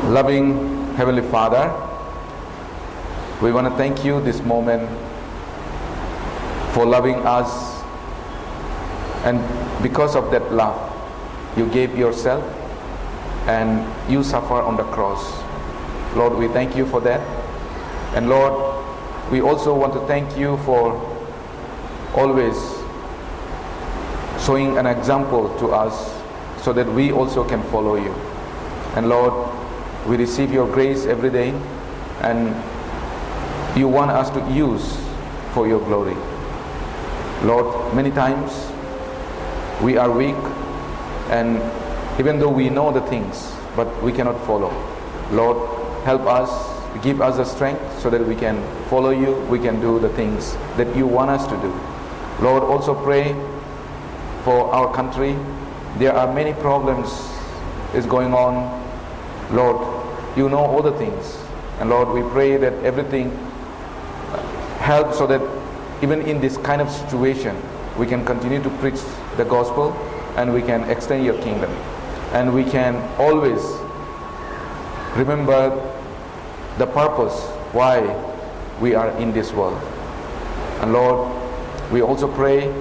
Loving Heavenly Father, we want to thank you this moment for loving us, and because of that love, you gave yourself and you suffer on the cross. Lord, we thank you for that. And Lord, we also want to thank you for always showing an example to us so that we also can follow you. And Lord, we receive your grace every day, and you want us to use for your glory. Lord, many times we are weak, and even though we know the things, but we cannot follow. Lord, help us, give us the strength so that we can follow you, we can do the things that you want us to do. Lord, also pray for our country. There are many problems is going on. Lord, you know all the things, and Lord, we pray that everything helps so that even in this kind of situation we can continue to preach the gospel, and we can extend your kingdom, and we can always remember the purpose why we are in this world. And Lord, we also pray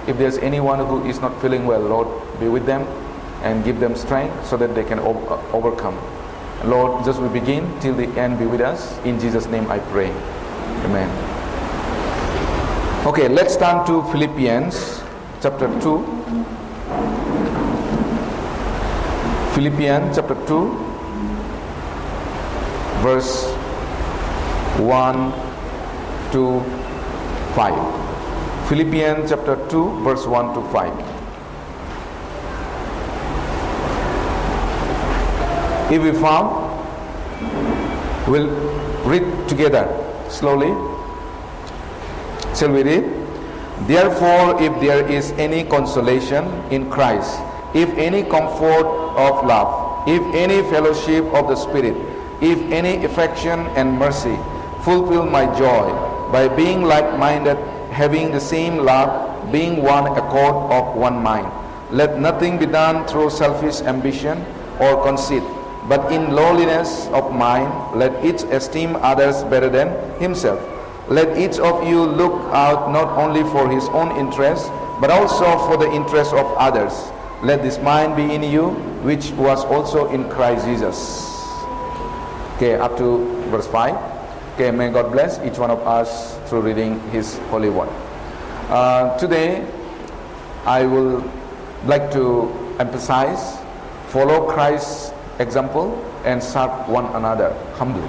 if there's anyone who is not feeling well, Lord, be with them and give them strength so that they can overcome. Lord, just we begin till the end, be with us. In Jesus' name I pray. Amen. Okay, let's turn to Philippians chapter 2. Philippians chapter 2, verse 1 to 5. Philippians chapter 2, verse 1 to 5. If we found, we'll read together slowly. Shall we read? Therefore, if there is any consolation in Christ, if any comfort of love, if any fellowship of the Spirit, if any affection and mercy, fulfill my joy by being like-minded, having the same love, being one accord of one mind. Let nothing be done through selfish ambition or conceit, but in lowliness of mind, let each esteem others better than himself. Let each of you look out not only for his own interest, but also for the interest of others. Let this mind be in you, which was also in Christ Jesus. Okay, up to verse 5. Okay, may God bless each one of us through reading his holy word. Today, I will like to emphasize, follow Christ's example and serve one another humbly.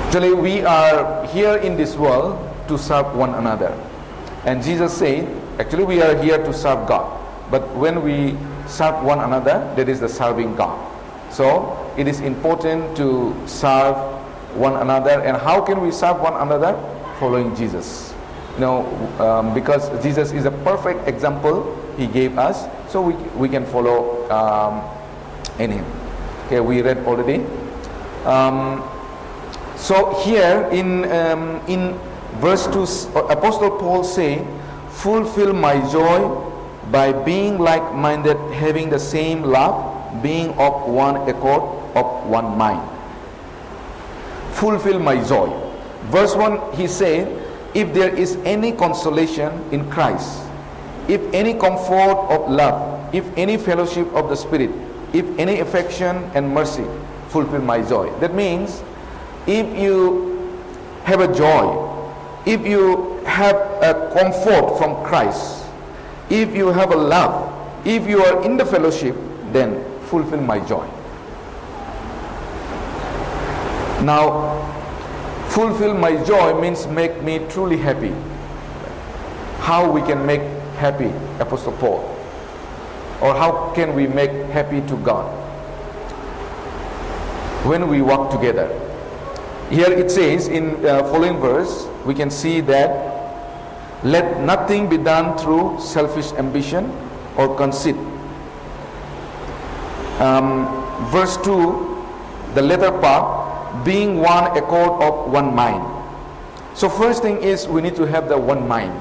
Actually, we are here in this world to serve one another, and Jesus said actually we are here to serve God, but when we serve one another, that is the serving God. So it is important to serve one another. And how can we serve one another? Following Jesus. Because Jesus is a perfect example he gave us, so we can follow in him. Okay, we read already. So here in verse 2, Apostle Paul say, fulfill my joy by being like-minded, having the same love, being of one accord, of one mind. Fulfill my joy. Verse 1, he said, if there is any consolation in Christ, if any comfort of love, if any fellowship of the Spirit, if any affection and mercy, fulfill my joy. That means, if you have a joy, if you have a comfort from Christ, if you have a love, if you are in the fellowship, then fulfill my joy. Now, fulfill my joy means make me truly happy. How we can make happy Apostle Paul? Or how can we make happy to God? When we walk together. Here it says in following verse, we can see that let nothing be done through selfish ambition or conceit. Verse 2, the latter part, being one accord of one mind. So first thing is we need to have the one mind.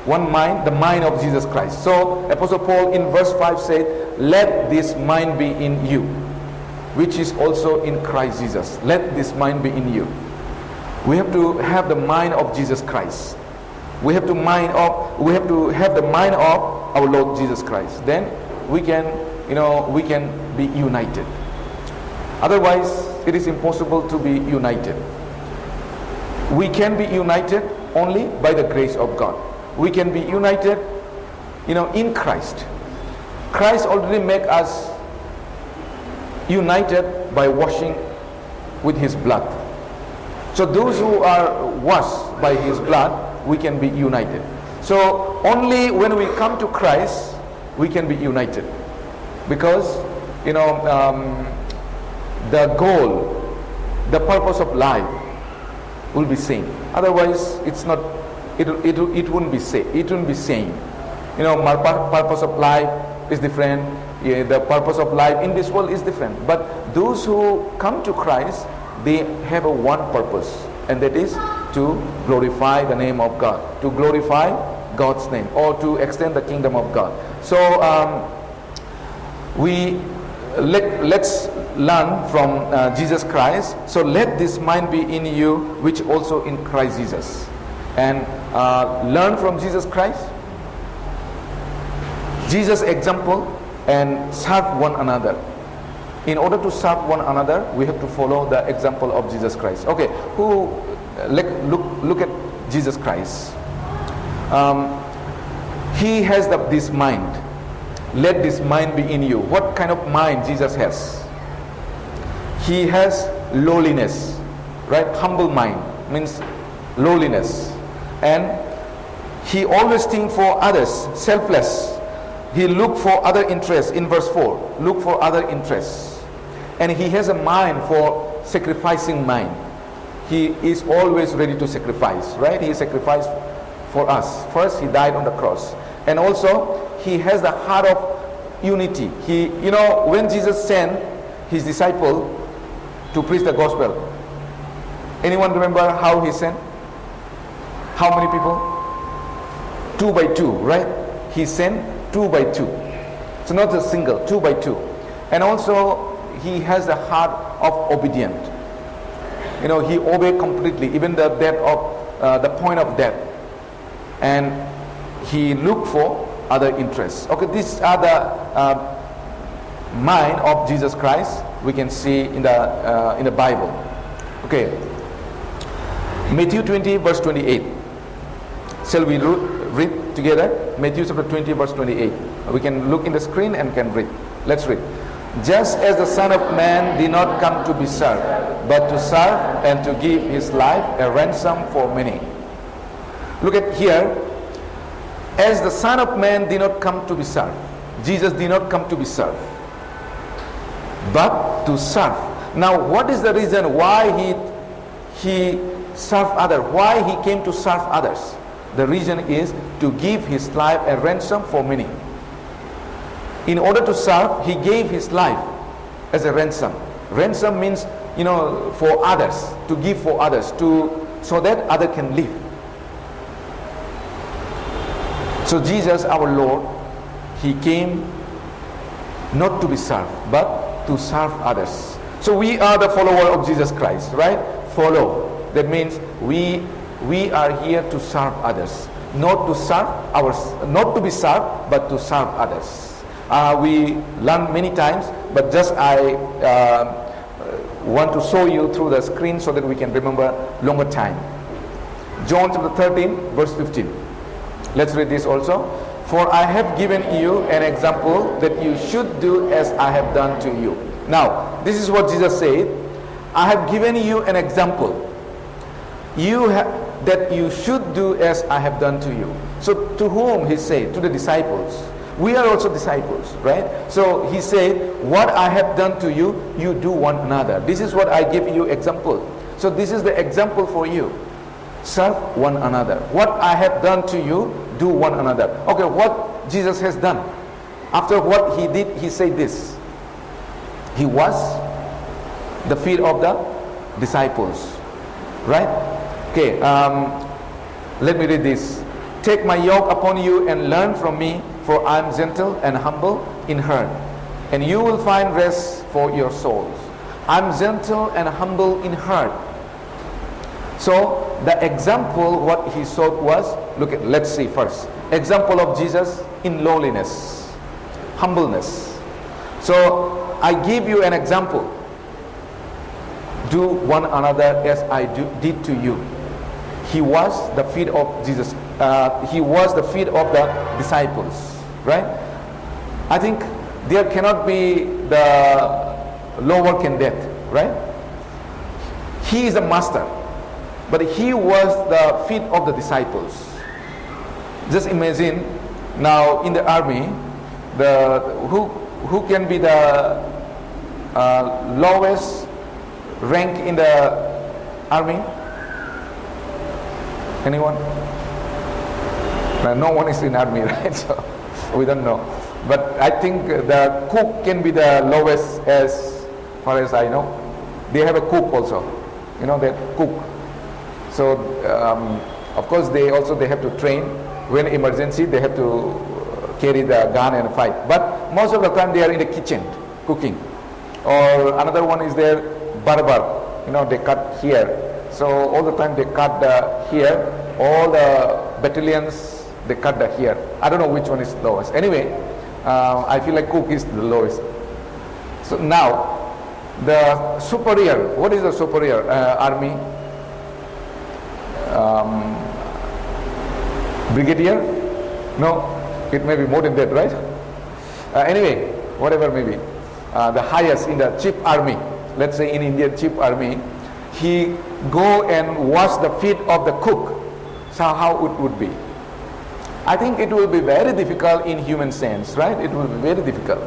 One mind, the mind of Jesus Christ. So Apostle Paul in verse 5 said, let this mind be in you. which is also in Christ Jesus. Let this mind be in you. We have to have the mind of Jesus Christ. We have to have the mind of our Lord Jesus Christ. Then we can be united. Otherwise, it is impossible to be united. We can be united only by the grace of God. We can be united, in Christ. Christ already made us united by washing with His blood. So those who are washed by His blood, we can be united. So only when we come to Christ, we can be united. Because, the goal, the purpose of life will be same. Otherwise, it wouldn't be same. It wouldn't be same. My purpose of life is different. The purpose of life in this world is different. But those who come to Christ, they have a one purpose, and that is to glorify the name of God, to glorify God's name, or to extend the kingdom of God. So let's learn from Jesus Christ. So let this mind be in you, which also in Christ Jesus, and learn from Jesus Christ, Jesus' example, and serve one another. In order to serve one another, we have to follow the example of Jesus Christ. Okay, look at Jesus Christ. He has this mind. Let this mind be in you. What kind of mind Jesus has? He has lowliness, right? Humble mind means lowliness. And he always think for others, selfless. He look for other interests. In verse 4, look for other interests. And he has a mind for sacrificing mind. He is always ready to sacrifice, right? He sacrificed for us. First, he died on the cross. And also, he has the heart of unity. When Jesus sent his disciple to preach the gospel, anyone remember how he sent? How many people? 2 by 2, right? He sent 2 by 2. So not a single, 2 by 2. And also, he has the heart of obedient. He obeyed completely, even the death of the point of death. And he looked for other interests. Okay, these are the mind of Jesus Christ we can see in the Bible. Okay, Matthew 20 verse 28. Shall we read together? Matthew chapter 20 verse 28. We can look in the screen and can read. Let's read. Just as the Son of Man did not come to be served, but to serve and to give his life a ransom for many. Look at here. As the Son of Man did not come to be served. Jesus did not come to be served, but to serve. Now, what is the reason why he served others? Why he came to serve others? The reason is to give his life a ransom for many. In order to serve, he gave his life as a ransom. Ransom means, for others, to give for others, so that others can live. So Jesus, our Lord, he came not to be served, but to serve others. So we are the follower of Jesus Christ, right? Follow. That means we are here to serve others, not to be served, but to serve others. We learned many times, but just I want to show you through the screen so that we can remember longer time. John chapter 13 verse 15. Let's read this also. For I have given you an example that you should do as I have done to you. Now, this is what Jesus said. I have given you an example. That you should do as I have done to you. So to whom he said? To the disciples. We are also disciples, right? So he said, what I have done to you, you do one another. This is what I give you example. So this is the example for you. Serve one another. What I have done to you, do one another. Okay, what Jesus has done. After what he did, he said this. He washed the feet of the disciples. Right? Okay, let me read this. Take my yoke upon you and learn from me, for I am gentle and humble in heart, and you will find rest for your souls. I'm gentle and humble in heart. So the example what he showed was, let's see first. Example of Jesus in lowliness, humbleness. So I give you an example. Do one another as I did to you. He was the feet of Jesus. He was the feet of the disciples, right? I think there cannot be the lower candidate, right? He is a master, but he was the feet of the disciples. Just imagine now in the army, who can be the lowest rank in the army? Anyone? No one is in army, right? So we don't know. But I think the cook can be the lowest, as far as I know. They have a cook also, that cook. So of course they have to train. When emergency, they have to carry the gun and fight. But most of the time they are in the kitchen cooking. Or another one is their barber. They cut here. So all the time they cut the here. All the battalions, they cut the here. I don't know which one is lowest. Anyway, I feel like cook is the lowest. So now, the superior. What is the superior army? Brigadier? No, it may be more than that, right? Anyway, whatever may be. The highest in the chief army, let's say in Indian chief army, he go and wash the feet of the cook. So how it would be? I think it will be very difficult in human sense, right? It will be very difficult.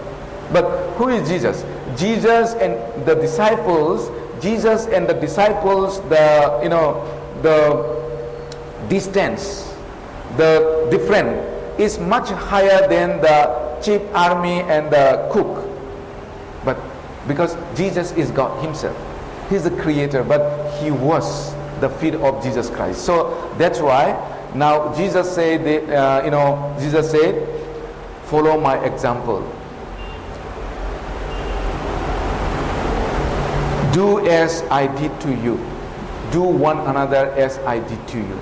But who is Jesus? Jesus and the disciples, the distance, the difference is much higher than the chief army and the cook. But because Jesus is God himself, he's the creator, but he was the feet of Jesus Christ. So that's why now Jesus said, follow my example. Do as I did to you. Do one another as I did to you.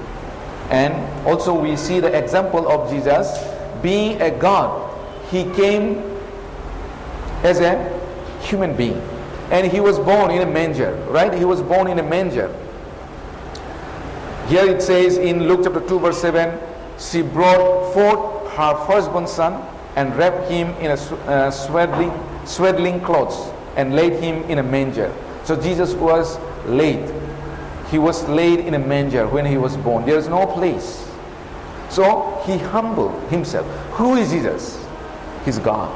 And also we see the example of Jesus being a God. He came as a human being. And he was born in a manger, right? He was born in a manger. Here it says in Luke chapter 2 verse 7, she brought forth her firstborn son and wrapped him in a swaddling clothes and laid him in a manger. So Jesus was laid. He was laid in a manger when he was born. There is no place. So he humbled himself. Who is Jesus? He's God,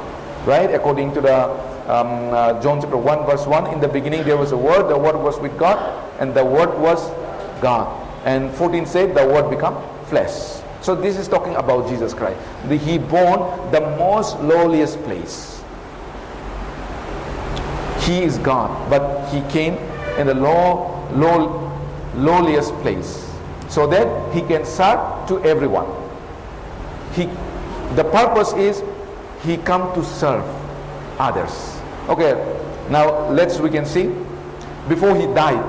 right? According to the John chapter 1 verse 1, in the beginning there was a word, the word was with God, and the word was God. And 14 said the word became flesh. So this is talking about Jesus Christ. He born the most lowliest place. He is God, but he came in the lowliest place, so that he can serve to everyone. The purpose is he come to serve others. Okay, now we can see, before he died,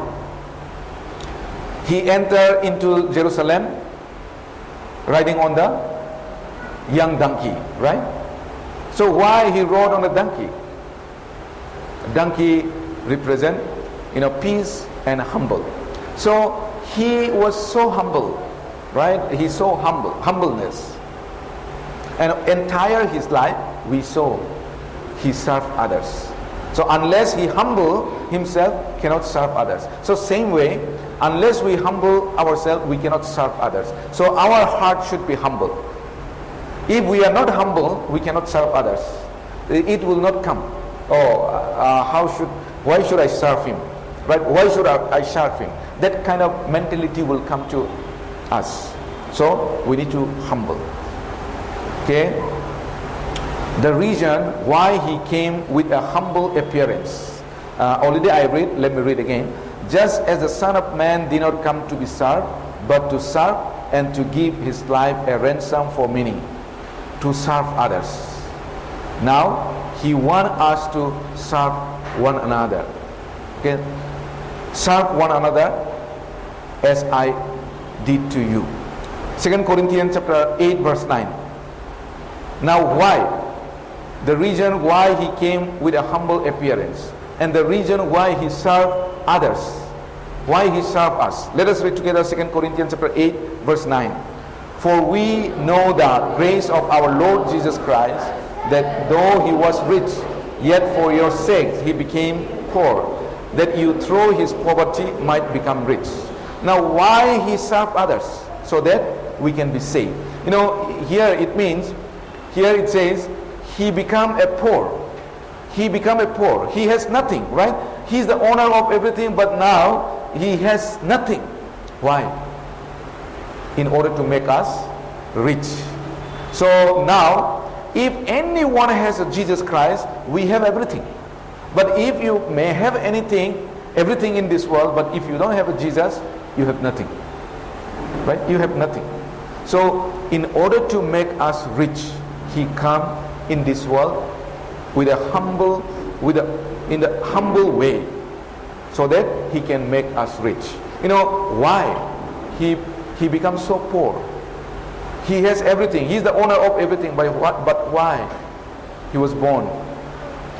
he entered into Jerusalem riding on the young donkey, right? So why he rode on a donkey? Donkey represent, peace and humble. So he was so humble, right? He's so humbleness. And entire his life, we saw he served others. So unless he humble himself, cannot serve others. So same way, unless we humble ourselves, we cannot serve others. So our heart should be humble. If we are not humble, we cannot serve others. It will not come. Why should I serve him? Right? Why should I serve him? That kind of mentality will come to us. So we need to humble. Okay? The reason why he came with a humble appearance. Already I read, let me read again. Just as the Son of Man did not come to be served, but to serve and to give his life a ransom for many, to serve others. Now, he wants us to serve one another. Okay, serve one another as I did to you. 2 Corinthians chapter 8 verse 9. Now why? The reason why he came with a humble appearance, and the reason why he served others, why he served us. Let us read together 2 Corinthians chapter 8 verse 9. For we know the grace of our Lord Jesus Christ, that though he was rich, yet for your sake he became poor, that you through his poverty might become rich. Now why he served others? So that we can be saved. You know, here it means, here it says, he become a poor. He become a poor. He has nothing, right? He's the owner of everything, but now he has nothing. Why? In order to make us rich. So now, if anyone has a Jesus Christ, we have everything. But if you may have anything, everything in this world, but if you don't have a Jesus, you have nothing. Right? You have nothing. So in order to make us rich, he come in this world with a humble, in the humble way, so that he can make us rich. You know why he becomes so poor? He has everything. He's the owner of everything. But why? He was born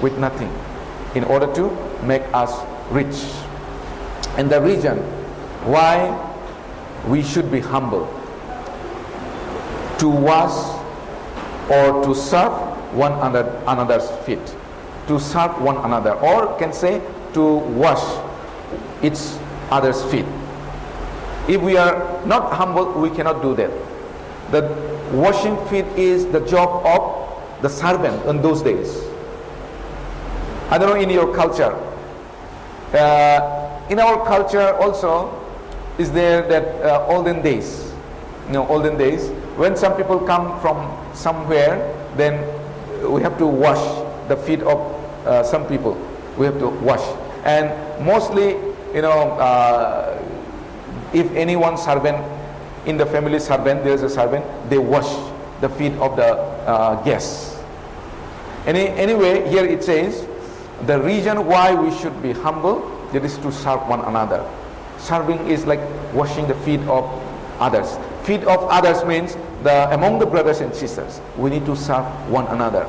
with nothing in order to make us rich. And the reason why we should be humble, to wash or to serve one another's feet, to serve one another, or can say to wash each other's feet. If we are not humble, we cannot do that. The washing feet is the job of the servant in those days. I don't know in your culture. In our culture also is there that olden days. You know, olden days, when some people come from somewhere, then we have to wash the feet of some people. We have to wash. And mostly, you know, if anyone servant in the family servant, there is a servant, they wash the feet of the guests. Anyway, here it says, the reason why we should be humble, that is to serve one another. Serving is like washing the feet of others. Feet of others means among the brothers and sisters. We need to serve one another.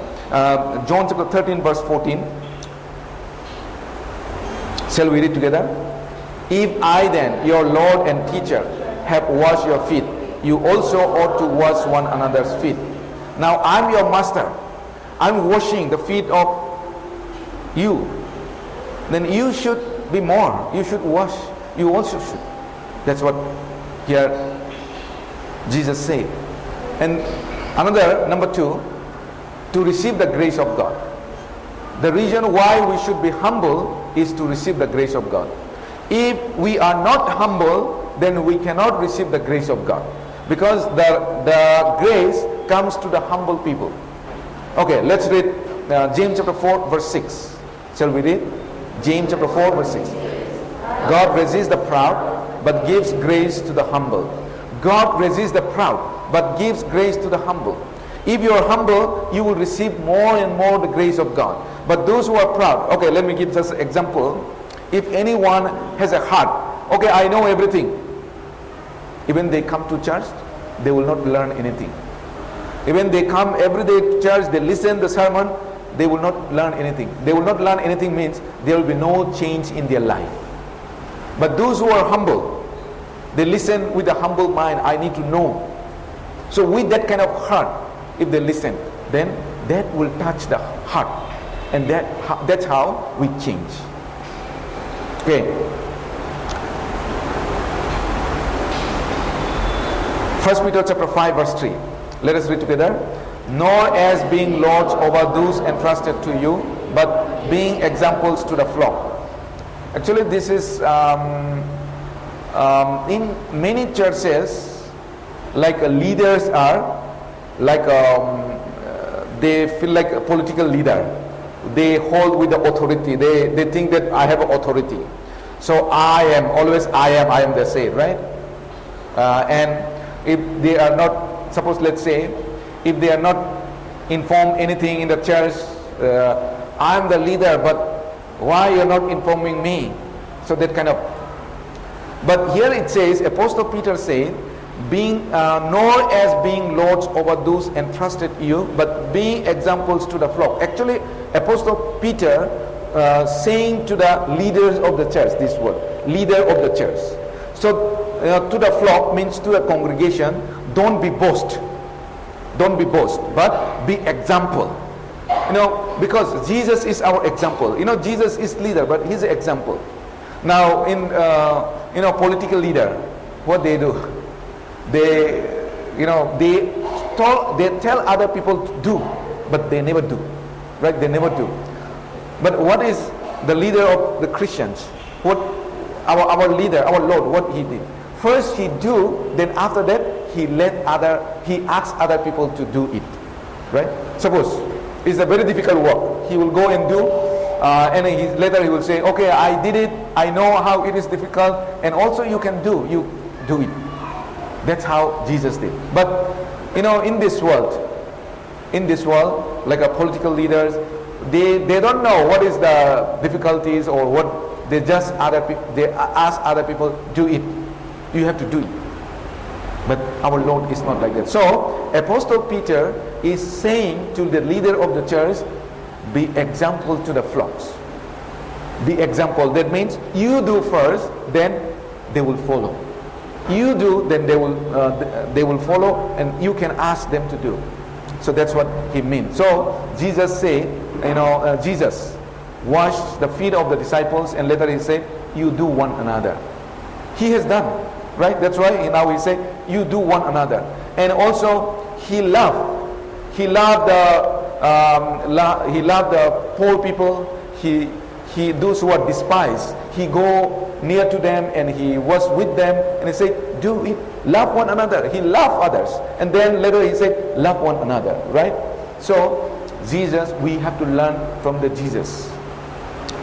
John chapter 13 verse 14. Shall we read together? If I then, your Lord and teacher, have washed your feet, you also ought to wash one another's feet. Now I'm your master. I'm washing the feet of you. Then you should be more. You should wash. You also should. That's what here Jesus said. And another, number 2, to receive the grace of God. The reason why we should be humble is to receive the grace of God. If we are not humble, then we cannot receive the grace of God, because the grace comes to the humble people. Okay, let's read James chapter 4 verse 6. Shall we read? James chapter 4 verse 6. God resists the proud, but gives grace to the humble. God resists the proud, but gives grace to the humble. If you are humble, you will receive more and more the grace of God. But those who are proud, okay, let me give just an example. If anyone has a heart, okay, I know everything. Even they come to church, they will not learn anything. Even they come every day to church, they listen the sermon, they will not learn anything. They will not learn anything means there will be no change in their life. But those who are humble, they listen with a humble mind. I need to know. So with that kind of heart, if they listen, then that will touch the heart, and that's how we change. Okay. 1 Peter chapter 5 verse 3. Let us read together. Nor as being lords over those entrusted to you, but being examples to the flock. Actually, this is in many churches, like leaders are like they feel like a political leader. They hold with the authority. They think that I have authority. So I am, they say, right? And if they are not, suppose let's say, if they are not informed anything in the church, I am the leader, but Why you're not informing me? So that kind of. But here it says, Apostle Peter said, nor as being lords over those entrusted you, but being examples to the flock. Actually, Apostle Peter saying to the leaders of the church this word, leader of the church. So to the flock means to the congregation, don't be boast. Don't be boast, but be example. Because Jesus is our example. Jesus is leader, but he's an example. Now in political leader, what they do, they tell other people to do, but they never do, right? They never do. But what is the leader of the Christians? What our leader, our Lord, what he did? First he do, then after that he asks other people to do it, right? Suppose it's a very difficult work, he will go and do. And later he will say, okay, I did it, I know how it is difficult, and also you can do it. That's how Jesus did. But in this world, like political leaders, they don't know what is the difficulties or what. They just they ask other people, do it, you have to do it. But our Lord is not like that. So Apostle Peter is saying to the leader of the church, be example to the flocks. Be example. That means you do first, then they will follow. You do, then they will follow, and you can ask them to do. So that's what he means. So Jesus said, Jesus washed the feet of the disciples, and later he said, you do one another. He has done, right? That's why now he said, you do one another. And also he loved the poor people. He those who are despised, he go near to them and he was with them, and he said, do it, love one another. He loved others, and then later he said, love one another, right? So Jesus, we have to learn from the Jesus.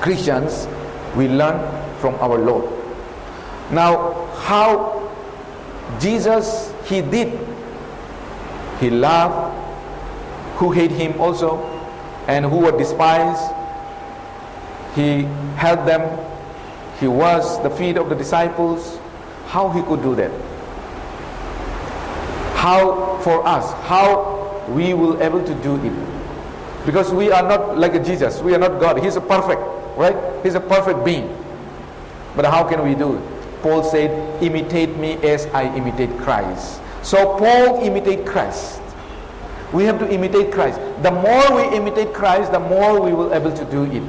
Christians, we learn from our Lord. Now, how Jesus, he did, he loved who hate him also, and who were despised. He helped them. He washed the feet of the disciples. How he could do that? How for us? How we will able to do it? Because we are not like a Jesus. We are not God. He's a perfect, right? He's a perfect being. But how can we do it? Paul said, imitate me as I imitate Christ. So Paul imitate Christ. We have to imitate Christ. The more we imitate Christ, the more we will able to do it.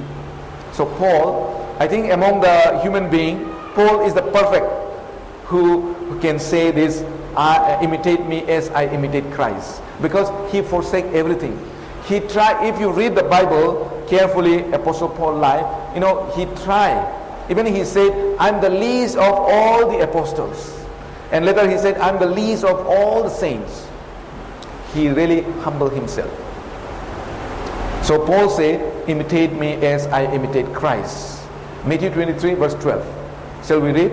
So Paul, I think among the human being, Paul is the perfect who can say this, imitate me as I imitate Christ. Because he forsake everything. He tried, if you read the Bible carefully, Apostle Paul's life, he tried. Even he said, I'm the least of all the apostles. And later he said, I'm the least of all the saints. He really humbled himself. So Paul said, imitate me as I imitate Christ. Matthew 23 verse 12. Shall we read?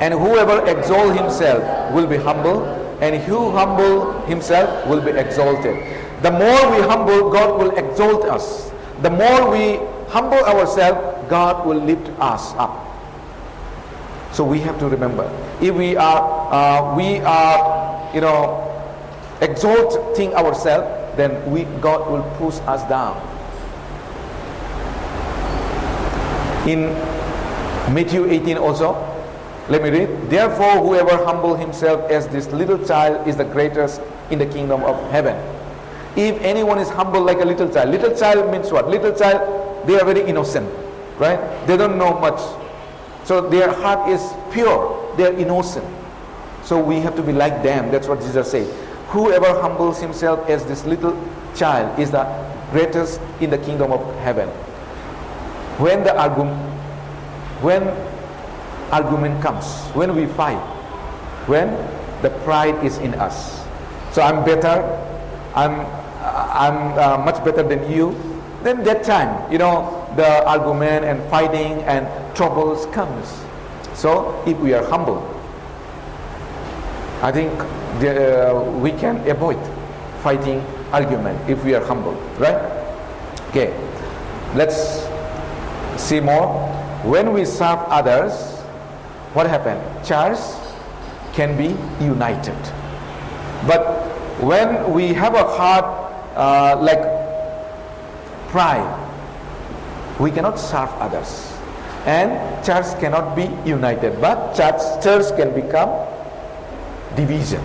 And whoever exalts himself will be humble, and who humble himself will be exalted. The more we humble, God will exalt us. The more we humble ourselves, God will lift us up. So we have to remember, if we are exalting ourselves, then God will push us down. In Matthew 18 also, let me read. Therefore, whoever humble himself as this little child is the greatest in the kingdom of heaven. If anyone is humble like a little child means what? Little child, they are very innocent, right? They don't know much. So their heart is pure, they are innocent. So we have to be like them. That's what Jesus said. Whoever humbles himself as this little child is the greatest in the kingdom of heaven. When argument comes, when we fight, when the pride is in us. So I'm better, I'm much better than you. Then that time, the argument and fighting and troubles comes. So if we are humble, I think we can avoid fighting argument if we are humble, right? Okay, let's See more. When we serve others, what happened? Church can be united. But when we have a heart like pride, we cannot serve others, and church cannot be united. But church can become division.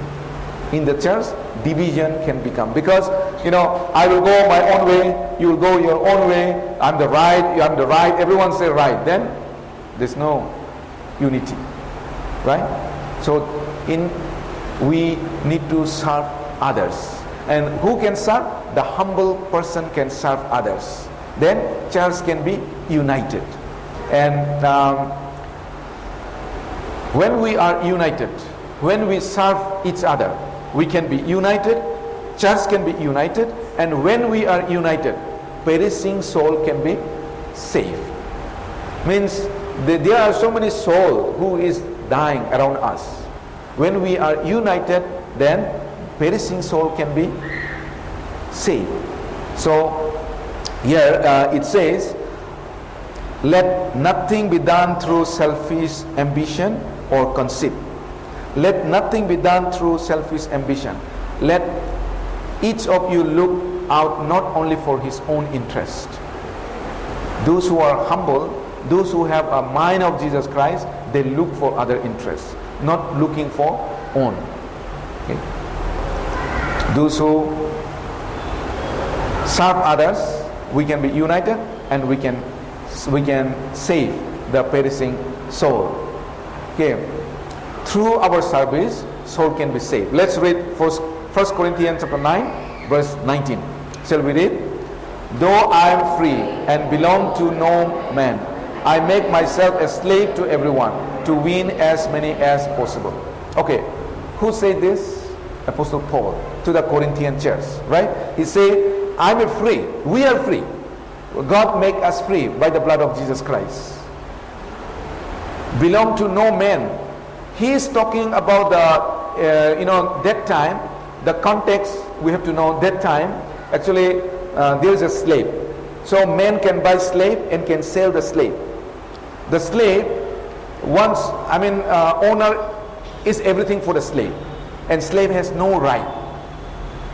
In the church, division can become, because I will go my own way, you will go your own way, I'm the right, you are the right, everyone say right, then there's no unity, right? So we need to serve others. And who can serve? The humble person can serve others. Then church can be united. And when we are united, when we serve each other, we can be united, church can be united, and when we are united, perishing soul can be saved. Means there are so many souls who is dying around us. When we are united, then perishing soul can be saved. So here it says, let nothing be done through selfish ambition or conceit. Let nothing be done through selfish ambition. Let each of you look out not only for his own interest. Those who are humble, those who have a mind of Jesus Christ, they look for other interests, not looking for own. Okay. Those who serve others, we can be united, and we can save the perishing soul. Okay. Through our service, soul can be saved. Let's read 1 Corinthians chapter 9, verse 19. Shall we read? Though I am free and belong to no man, I make myself a slave to everyone to win as many as possible. Okay, who said this? Apostle Paul to the Corinthian church, right? He said, I'm free. We are free. God make us free by the blood of Jesus Christ. Belong to no man. He is talking about that time, the context we have to know. That time, actually, there is a slave. So man can buy slave and can sell the slave. The slave, owner is everything for the slave, and slave has no right.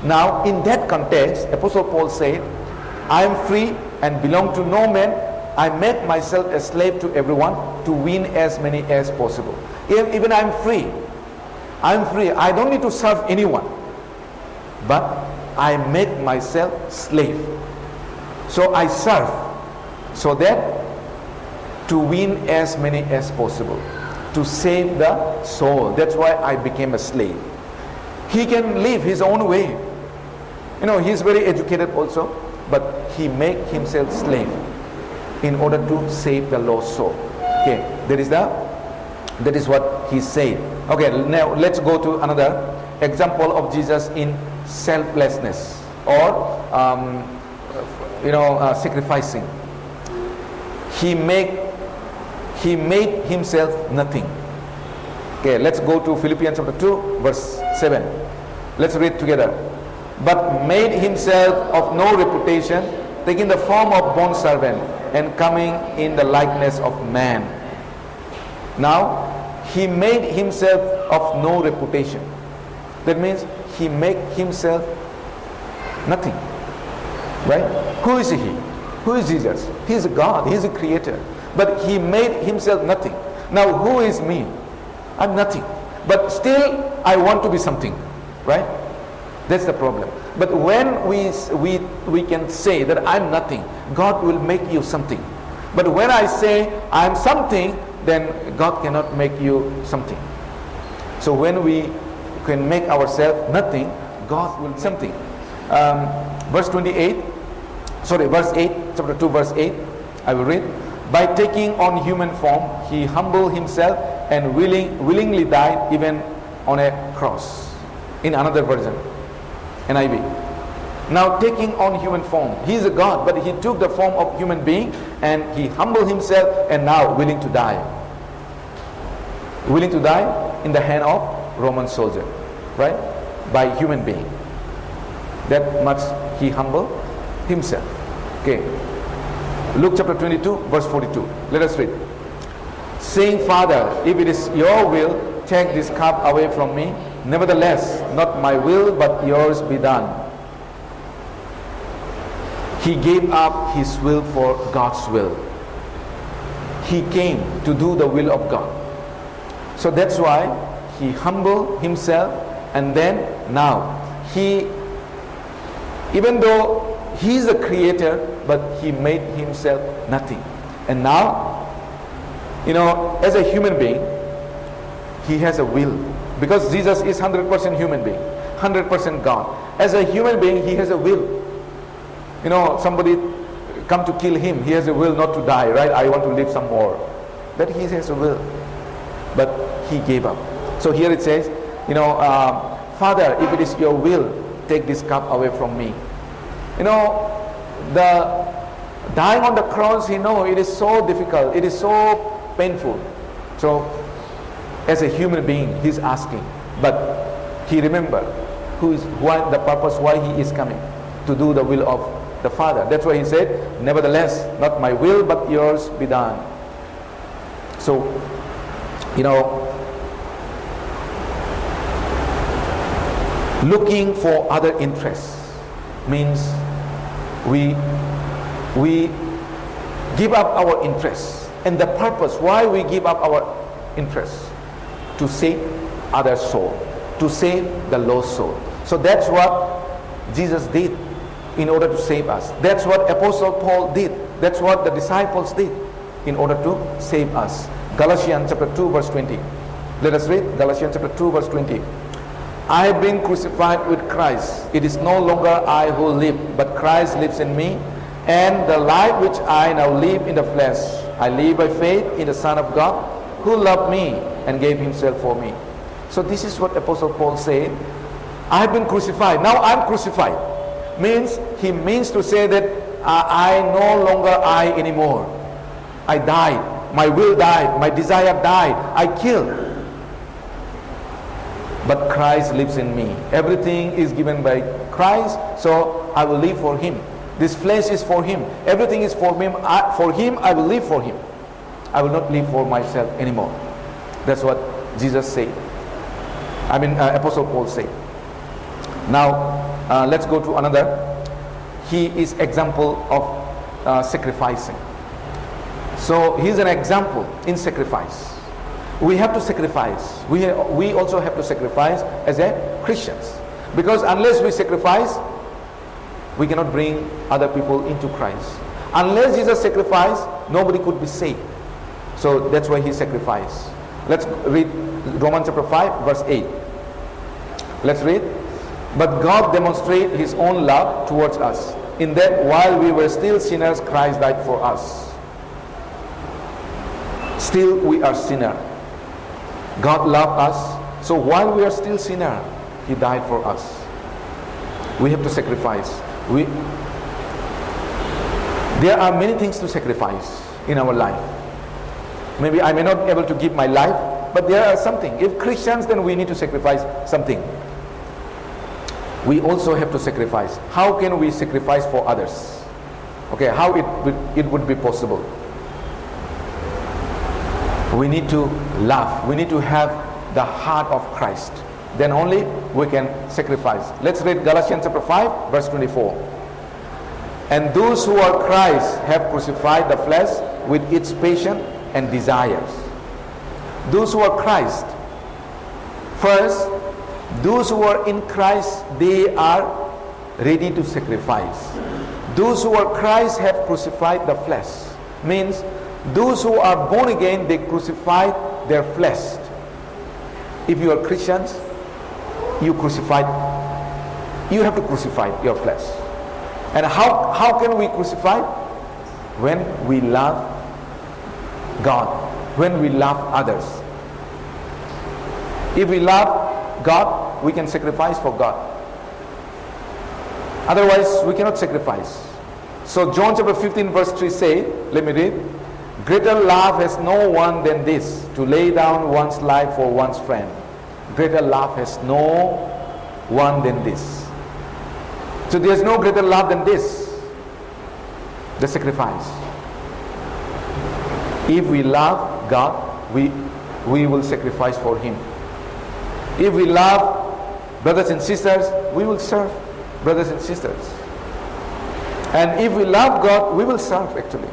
Now, in that context, Apostle Paul said, I am free and belong to no man. I make myself a slave to everyone to win as many as possible. Even I'm free. I don't need to serve anyone. But I make myself slave. So I serve, so that to win as many as possible, to save the soul. That's why I became a slave. He can live his own way. He's very educated also, but he make himself slave in order to save the lost soul. Okay, that is what he said. Okay, now let's go to another example of Jesus in selflessness or sacrificing. He made himself nothing. Okay, let's go to Philippians chapter 2, verse 7. Let's read together. But made himself of no reputation, taking the form of bondservant, and coming in the likeness of man. Now, he made himself of no reputation. That means he made himself nothing. Right? Who is he? Who is Jesus? He is God. He is a creator. But he made himself nothing. Now, who is me? I'm nothing. But still, I want to be something. Right? That's the problem. But when we can say that I'm nothing, God will make you something. But when I say I'm something, then God cannot make you something. So when we can make ourselves nothing, God will something. Verse 8, chapter 2, verse 8, I will read. By taking on human form, he humbled himself and willingly died even on a cross. In another version, NIV. Now taking on human form, he is a God, but he took the form of human being and he humbled himself, and now willing to die. Willing to die in the hand of Roman soldier, right? By human being. That much he humbled himself. Okay. Luke chapter 22, verse 42. Let us read. Saying, Father, if it is your will, take this cup away from me. Nevertheless, not my will, but yours be done. He gave up his will for God's will. He came to do the will of God. So that's why he humbled himself, and then now he, even though he is the creator, but he made himself nothing. And now, as a human being, he has a will. Because Jesus is 100% human being, 100% God. As a human being, he has a will. Somebody come to kill him, he has a will not to die, right? I want to live some more. But he has a will. But he gave up. So here it says, Father, if it is your will, take this cup away from me. The dying on the cross, it is so difficult, it is so painful. So as a human being, he's asking, but he remembered the purpose why he is coming, to do the will of the Father. That's why he said, nevertheless, not my will, but yours be done. So, looking for other interests means we give up our interests. And the purpose why we give up our interests, to save other soul, to save the lost soul. So that's what Jesus did in order to save us. That's what Apostle Paul did. That's what the disciples did in order to save us. Galatians chapter 2 verse 20. Let us read Galatians chapter 2 verse 20. I have been crucified with Christ. It is no longer I who live, but Christ lives in me. And the life which I now live in the flesh, I live by faith in the Son of God, who loved me and gave himself for me. So this is what Apostle Paul said. I have been crucified. Now I am crucified. He means to say that I no longer I anymore. I died. My will died. My desire died. I killed. But Christ lives in me. Everything is given by Christ, so I will live for him. This flesh is for him. Everything is for him. For him, I will live for him. I will not live for myself anymore. That's what Jesus said. Apostle Paul said. Now, let's go to another. He is example of sacrificing. So he's an example in sacrifice. We have to sacrifice. We also have to sacrifice as a Christians. Because unless we sacrifice, we cannot bring other people into Christ. Unless Jesus sacrificed, nobody could be saved. So that's why he sacrificed. Let's read Romans chapter 5 verse 8. Let's read. But God demonstrated his own love towards us, in that while we were still sinners, Christ died for us. Still we are sinner. God loved us. So while we are still sinner, he died for us. We have to sacrifice. There are many things to sacrifice in our life. Maybe I may not be able to give my life, but there are something. If Christians, then we need to sacrifice something. We also have to sacrifice. How can we sacrifice for others? Okay, how it would be possible? We need to love. We need to have the heart of Christ. Then only we can sacrifice. Let's read Galatians chapter 5 verse 24. And those who are Christ have crucified the flesh with its passion and desires. Those who are Christ. First, those who are in Christ, they are ready to sacrifice. Those who are Christ have crucified the flesh. Means those who are born again, they crucified their flesh. If you are Christians, you have to crucify your flesh. And how can we crucify? When we love God, when we love others. If we love God, we can sacrifice for God. Otherwise, we cannot sacrifice. So John chapter 15 verse 3 say, let me read. Greater love has no one than this, to lay down one's life for one's friend. Greater love has no one than this. So there's no greater love than this, the sacrifice. If we love God, we will sacrifice for Him. If we love brothers and sisters, we will serve brothers and sisters. And if we love God, we will serve actually.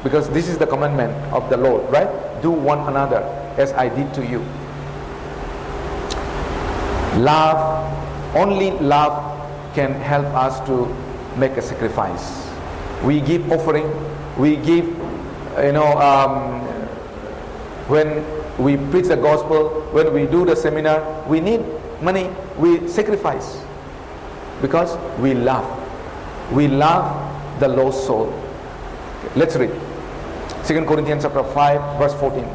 Because this is the commandment of the Lord, right? Do one another as I did to you. Love, only love can help us to make a sacrifice. We give offering, we give, when we preach the gospel, when we do the seminar, we need money, we sacrifice. Because we love the lost soul. Let's read 2 Corinthians chapter 5 verse 14.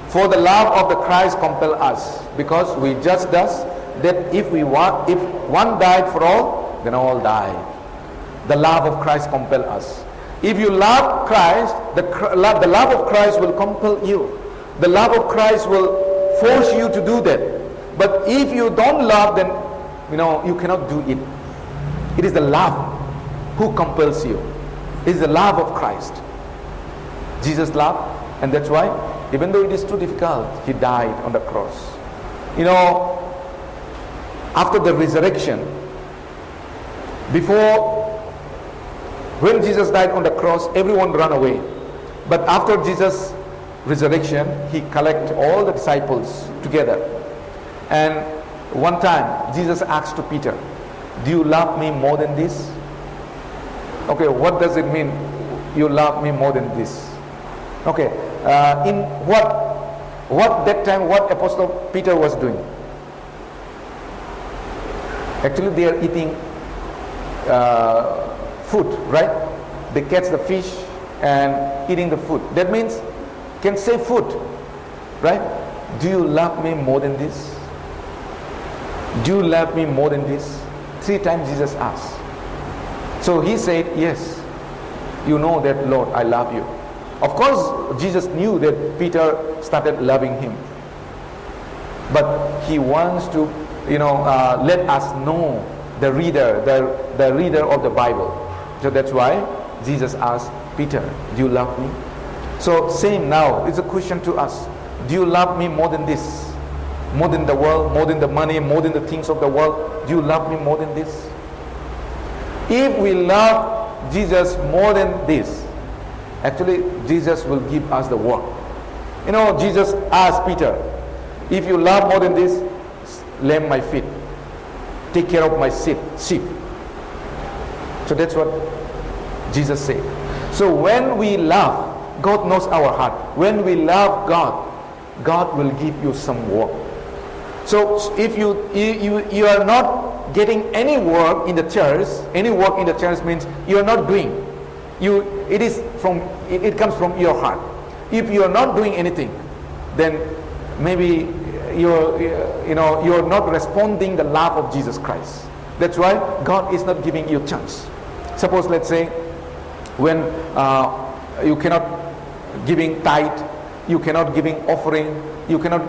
For the love of the Christ compel us, because we judge thus, that if one died for all, then all died. The love of Christ compel us. If you love Christ, the love of Christ will compel you. The love of Christ will force you to do that. But if you don't love, then you cannot do it. It is the love who compels you. It is the love of Christ. Jesus loved, and that's why, even though it is too difficult, He died on the cross. After the resurrection, when Jesus died on the cross, everyone ran away. But after Jesus' resurrection, He collected all the disciples together. And one time, Jesus asked to Peter, do you love me more than this? Okay, what does it mean, you love me more than this? Okay, in what that time, what Apostle Peter was doing? Actually, they are eating food, right? They catch the fish and eating the food. That means, can say food, right? Do you love me more than this? Do you love me more than this? 3 times Jesus asked. So he said, yes, you know that, Lord, I love you. Of course, Jesus knew that Peter started loving him. But he wants to, let us know the reader of the Bible. So that's why Jesus asked Peter, do you love me? So same now, it's a question to us. Do you love me more than this? More than the world, more than the money, more than the things of the world? Do you love me more than this? If we love Jesus more than this, actually Jesus will give us the work. Jesus asked Peter, if you love more than this, lame my feet, take care of my sheep. So that's what Jesus said. So when we love, God knows our heart. When we love God, God will give you some work. So if you are not getting any work in the church, means you are not doing. It comes from your heart. If you are not doing anything, then maybe you're not responding the love of Jesus Christ. That's why God is not giving you a chance. Suppose, let's say, when you cannot giving tithe, you cannot giving offering, you cannot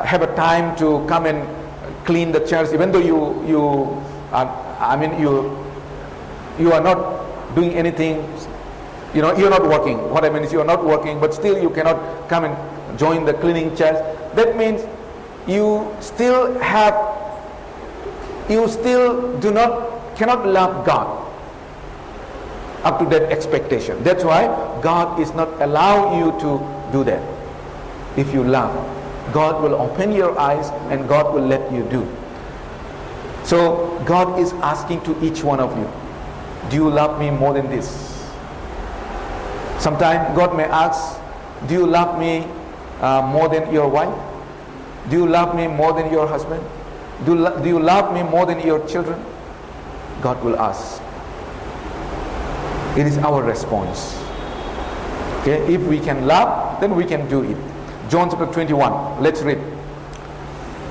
have a time to come and clean the church, even though you are not doing anything. You're not working. What I mean is, you are not working, but still you cannot come and join the cleaning church. That means you still cannot love God up to that expectation. That's why God is not allow you to do that. If you love, God will open your eyes and God will let you do. So God is asking to each one of you, do you love me more than this? Sometimes God may ask, do you love me more than your wife? Do you love me more than your husband? Do you love me more than your children? God will ask. It is our response. Okay, if we can love, then we can do it. John chapter 21, let's read.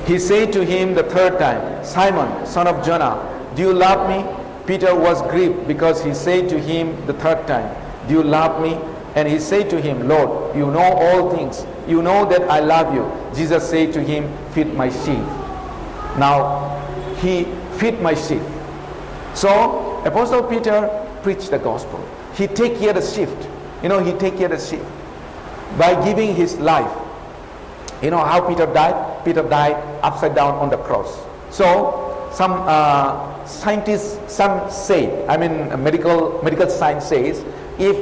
He said to him the 3rd time, Simon, son of Jonah, do you love me? Peter was grieved because he said to him the 3rd time, do you love me? And he said to him, Lord, you know all things. You know that I love you. Jesus said to him, feed my sheep. Now, he feed my sheep. So, Apostle Peter preached the gospel. He take care of the sheep. He take care of the sheep by giving his life. You know how Peter died? Peter died upside down on the cross. So some scientists, some say, medical science says, if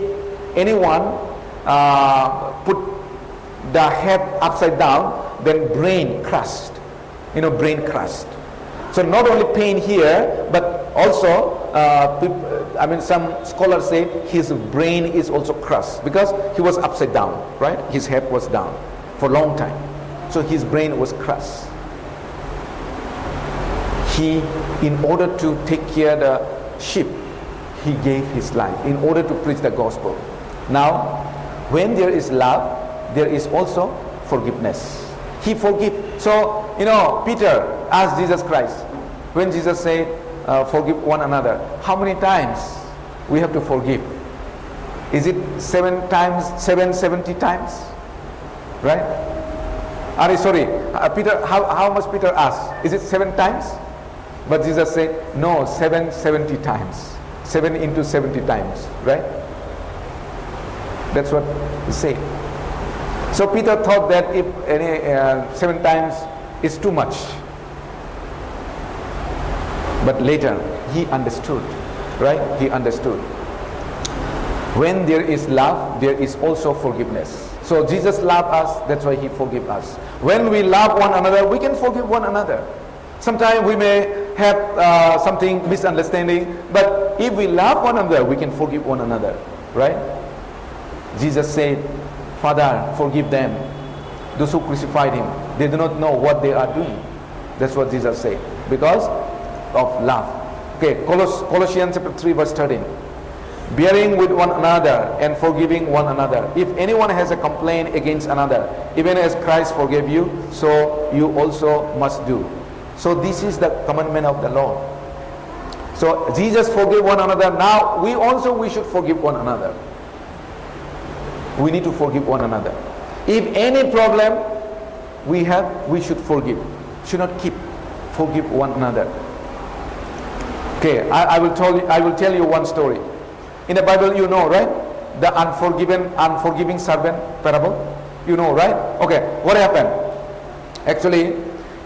anyone put the head upside down, then brain crushed. Brain crushed. So not only pain here, but also some scholars say his brain is also crushed because he was upside down, right? His head was down for a long time. So his brain was crushed. He, in order to take care of the sheep, he gave his life in order to preach the gospel. Now, when there is love, there is also forgiveness. He forgive. So, Peter asked Jesus Christ, when Jesus said, forgive one another, how many times we have to forgive? Is it 7 times, 770 times? Right? Peter, how much Peter asked? Is it 7 times? But Jesus said, no, 770 times. 7 into 70 times, right? That's what he said. So Peter thought that if 7 times is too much. But later, he understood, right? He understood. When there is love, there is also forgiveness. So Jesus loved us, that's why he forgive us. When we love one another, we can forgive one another. Sometimes we may have something misunderstanding, but if we love one another, we can forgive one another, right? Jesus said, Father, forgive them, those who crucified him. They do not know what they are doing. That's what Jesus said, because of love. Okay, Colossians chapter 3 verse 13. Bearing with one another and forgiving one another. If anyone has a complaint against another, even as Christ forgave you, so you also must do. So this is the commandment of the Lord. So Jesus forgave one another. Now we should forgive one another. We need to forgive one another. If any problem we have, we should forgive. Should not keep. Forgive one another. Okay, I will tell you one story. In the Bible, right? The unforgiving servant parable. Right? Okay, what happened? Actually,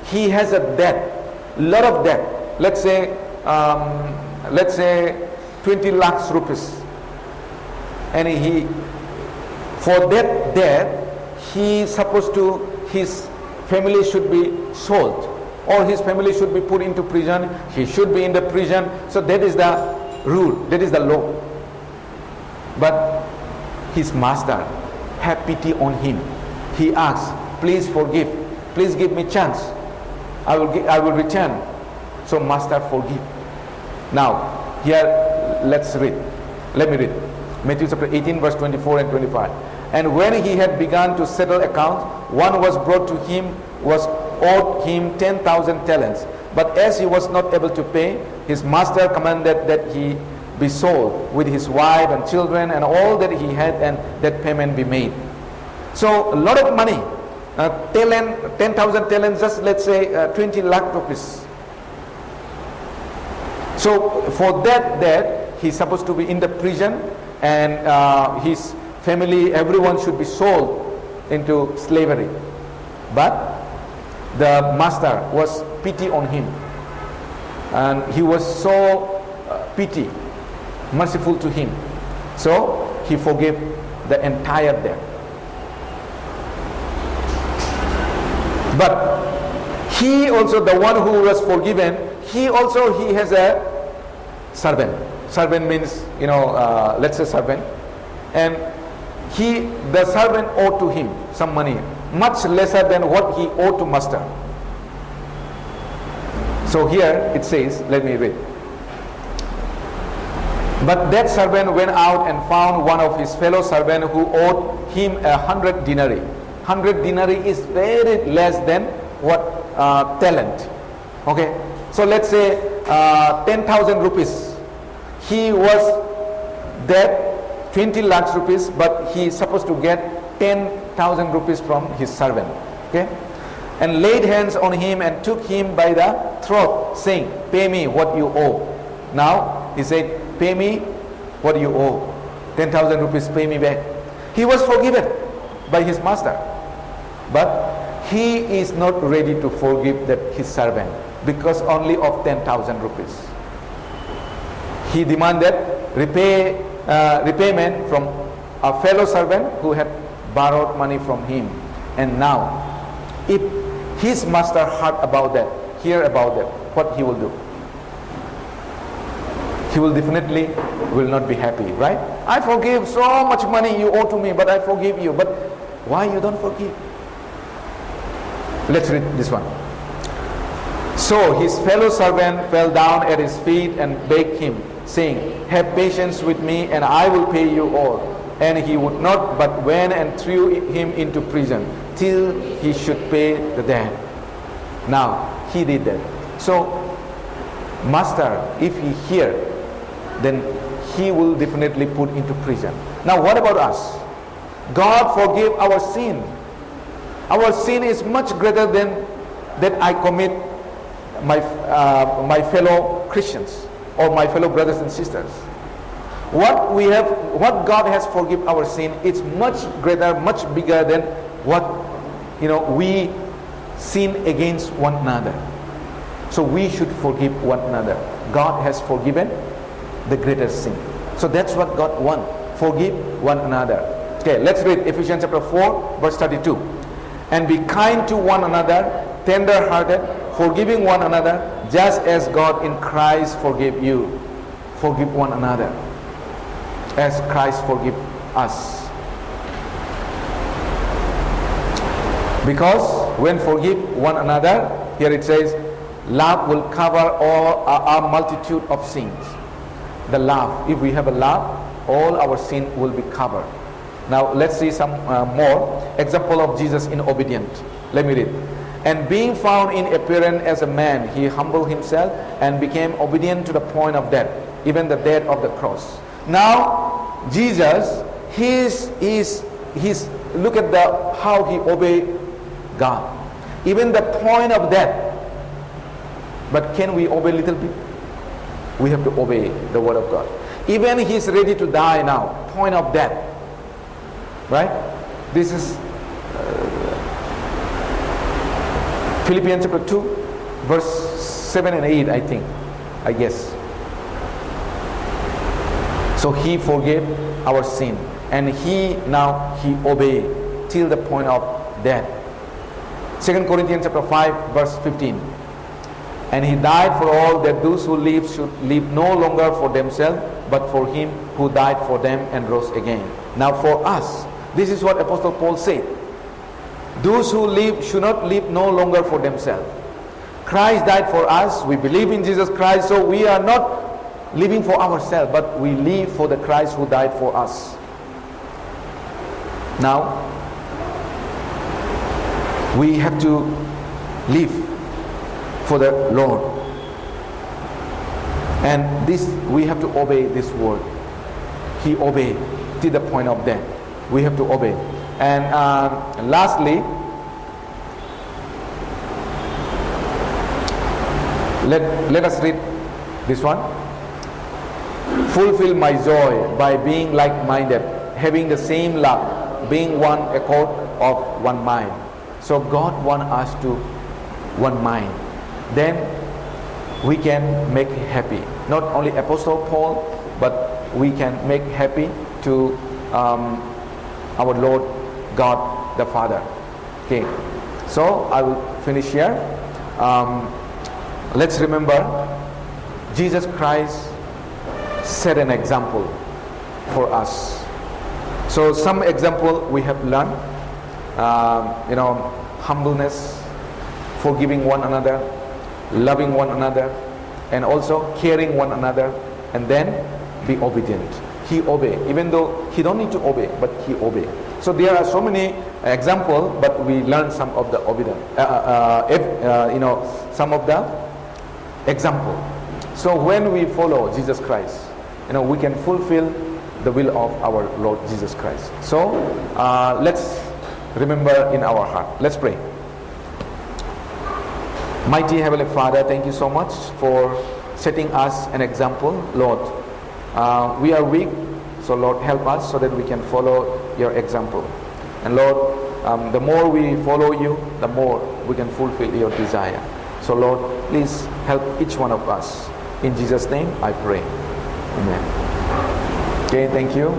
he has a debt, lot of debt. Let's say 20 lakhs rupees. And for that debt, his family should be sold, or his family should be put into prison. He should be in the prison. So that is the rule, that is the law. But his master had pity on him. He asked, please forgive, please give me chance. I will return. So master forgive. Now here let's read. Let me read. Matthew chapter 18 verse 24 and 25. And when he had begun to settle accounts, one was brought to him, was owed him 10,000 talents. But as he was not able to pay, his master commanded that he be sold with his wife and children and all that he had, and that payment be made. So a lot of money, 10,000 talents, just let's say 20 lakh rupees. So for that he's supposed to be in the prison, and his family, everyone should be sold into slavery. But the master was pity on him, and he was so merciful to him. So he forgave the entire debt. But he also, the one who was forgiven, he has a servant. Servant means, let's say servant. And the servant owed to him some money, much lesser than what he owed to master. So here it says, let me read. But that servant went out and found one of his fellow servants who owed him 100 denarii. 100 denarii is very less than what talent. Okay, so let's say 10,000 rupees. He was debt 20 lakhs rupees, but he is supposed to get 10,000 rupees from his servant. Okay, and laid hands on him and took him by the throat, saying, pay me what you owe. Now he said, pay me what you owe. 10,000 rupees, pay me back. He was forgiven by his master. But he is not ready to forgive his servant because only of 10,000 rupees. He demanded repayment from a fellow servant who had borrowed money from him. And now, if his master heard about that, what he will do? He will definitely not be happy, right? I forgive so much money you owe to me, but I forgive you. But why you don't forgive? Let's read this one. So his fellow servant fell down at his feet and begged him, saying, have patience with me and I will pay you all. And he would not, but went and threw him into prison till he should pay the debt. Now, he did that. So, master, if he hear, then he will definitely put into prison. Now, what about us? God forgave our sin. Our sin is much greater than that I commit my fellow Christians or my fellow brothers and sisters. What God has forgiven our sin, it's much greater, much bigger than what we sin against one another. So we should forgive one another. God has forgiven the greatest sin. So that's what God wants. Forgive one another. Okay, let's read Ephesians chapter 4, verse 32. And be kind to one another, tender-hearted, forgiving one another, just as God in Christ forgave you. Forgive one another, as Christ forgive us. Because when forgive one another, here it says, love will cover all a multitude of sins. The love, if we have a love, all our sin will be covered. Now let's see some more example of Jesus in obedience. Let me read. And being found in appearance as a man, he humbled himself and became obedient to the point of death, even the death of the cross. Now Jesus, he's look at how he obeyed God, even the point of death. But can we obey a little bit? We have to obey the word of God. Even he's ready to die now, point of death, right? This is Philippians chapter 2, verse 7 and 8, I guess. So he forgave our sin, and he obeyed till the point of death. 2 Corinthians chapter 5, verse 15. And he died for all, that those who live should live no longer for themselves, but for him who died for them and rose again. Now for us, this is what Apostle Paul said. Those who live should not live no longer for themselves. Christ died for us. We believe in Jesus Christ, so we are not living for ourselves, but we live for the Christ who died for us. Now, we have to live for the Lord, and this we have to obey this word. He obeyed to the point of death. We have to obey. And lastly, let us read this one. Fulfill my joy by being like-minded, having the same love, being one accord of one mind. So God wants us to one mind. Then we can make happy. Not only Apostle Paul, but we can make happy to our Lord God the Father. Okay, so I will finish here. Let's remember Jesus Christ set an example for us. So some example we have learned, humbleness, forgiving one another, loving one another, and also caring one another, and then be obedient. He obey, even though he don't need to obey, but he obey. So there are so many examples, but we learn some of the obedience, some of the example. So when we follow Jesus Christ, we can fulfill the will of our Lord Jesus Christ. So let's remember in our heart. Let's pray. Mighty Heavenly Father, thank you so much for setting us an example, Lord. We are weak, so So Lord, help us so that we can follow your example. And Lord, the more we follow you, the more we can fulfill your desire. So Lord, please help each one of us. In Jesus' name I pray. Amen. Okay, thank you.